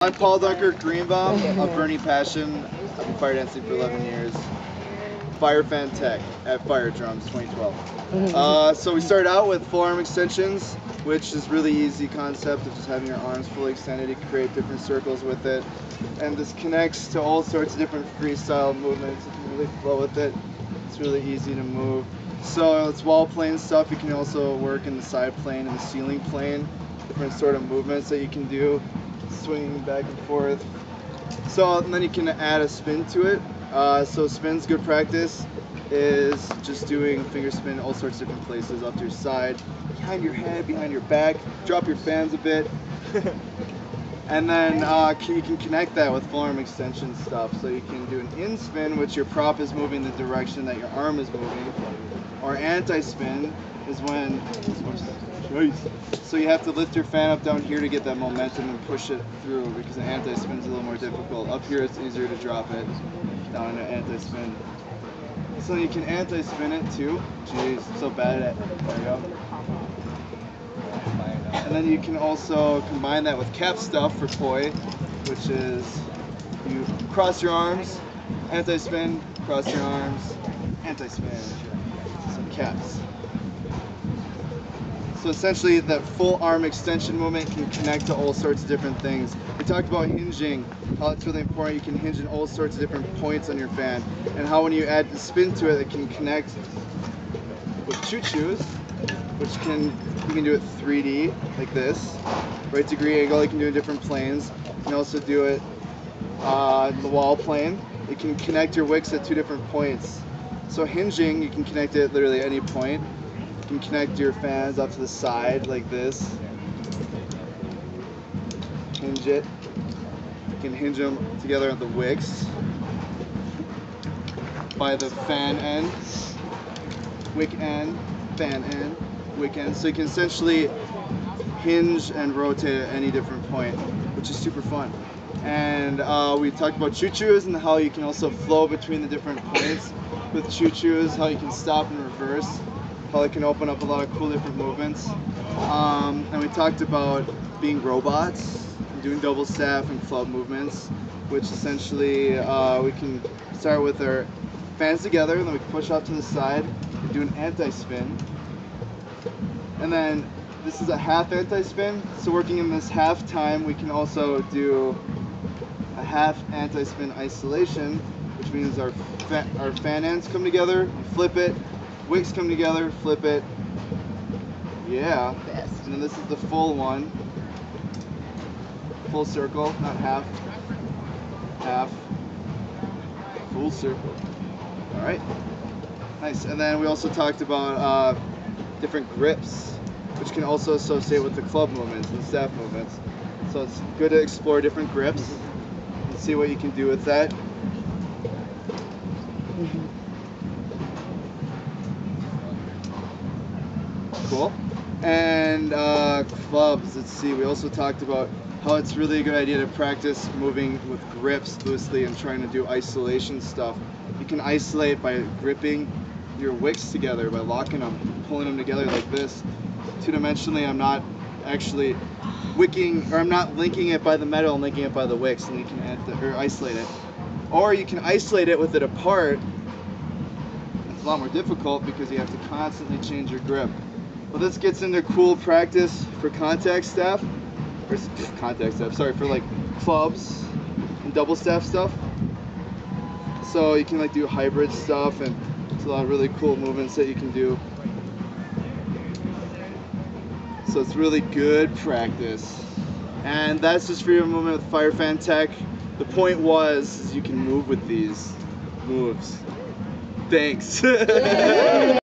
I'm Paul Dunkirk-Greenbaum of Burning Passion. I've been fire dancing for 11 years. Fire fan tech at Fire Drums 2012. So we started out with full arm extensions, which is really easy concept of just having your arms fully extended. You can create different circles with it. And this connects to all sorts of different freestyle movements. You can really flow with it. It's really easy to move. So it's wall plane stuff. You can also work in the side plane and the ceiling plane. Different sort of movements that you can do, swinging back and forth. So and then you can add a spin to it. So spin's good practice is just doing finger spin all sorts of different places, up to your side, behind your head, behind your back, drop your fans a bit. And then you can connect that with full arm extension stuff. So you can do an in spin, which your prop is moving the direction that your arm is moving, or anti-spin is when, so you have to lift your fan up down here to get that momentum and push it through, because an anti-spin is a little more difficult. Up here it's easier to drop it down into anti-spin. So you can anti-spin it too. Jeez, I'm so bad at it. There we go. And then you can also combine that with cap stuff for poi, which is you cross your arms, anti-spin, cross your arms, anti-spin. Some caps. So essentially that full arm extension movement can connect to all sorts of different things. We talked about hinging, how it's really important. You can hinge in all sorts of different points on your fan, and how when you add the spin to it, it can connect with choo-choos, which you can do it 3D like this, right degree angle. You can do it in different planes. You can also do it in the wall plane. You can connect your wicks at 2 different points. So hinging, you can connect it literally any point. You can connect your fans up to the side like this. Hinge it. You can hinge them together at the wicks by the fan end, wick end, fan end, wick end. So you can essentially hinge and rotate at any different point, which is super fun. And we talked about choo-choos and how you can also flow between the different points with choo-choos, how you can stop and reverse, how it can open up a lot of cool different movements. And we talked about being robots, doing double staff and club movements, which essentially we can start with our fans together, and then we can push off to the side and do an anti-spin. And then this is a half anti-spin, so working in this half time, we can also do a half anti-spin isolation, which means our fan ends come together, flip it, wicks come together, flip it. Yeah. And then this is the full one. Full circle, not half. Half. Full circle. Alright. Nice. And then we also talked about different grips, which can also associate with the club movements and staff movements. So it's good to explore different grips and see what you can do with that. Cool. And clubs, let's see, we also talked about how it's really a good idea to practice moving with grips loosely and trying to do isolation stuff. You can isolate by gripping your wicks together, by locking them, pulling them together like this. Two-dimensionally, I'm not actually wicking, or I'm not linking it by the metal, I'm linking it by the wicks, and you can isolate it. Or you can isolate it with it apart. It's a lot more difficult because you have to constantly change your grip. Well, this gets into cool practice for contact staff, or for like clubs and double staff stuff. So you can like do hybrid stuff, and it's a lot of really cool movements that you can do. So it's really good practice. And that's just for your movement with Fire Fan Tech. The point was you can move with these moves. Thanks.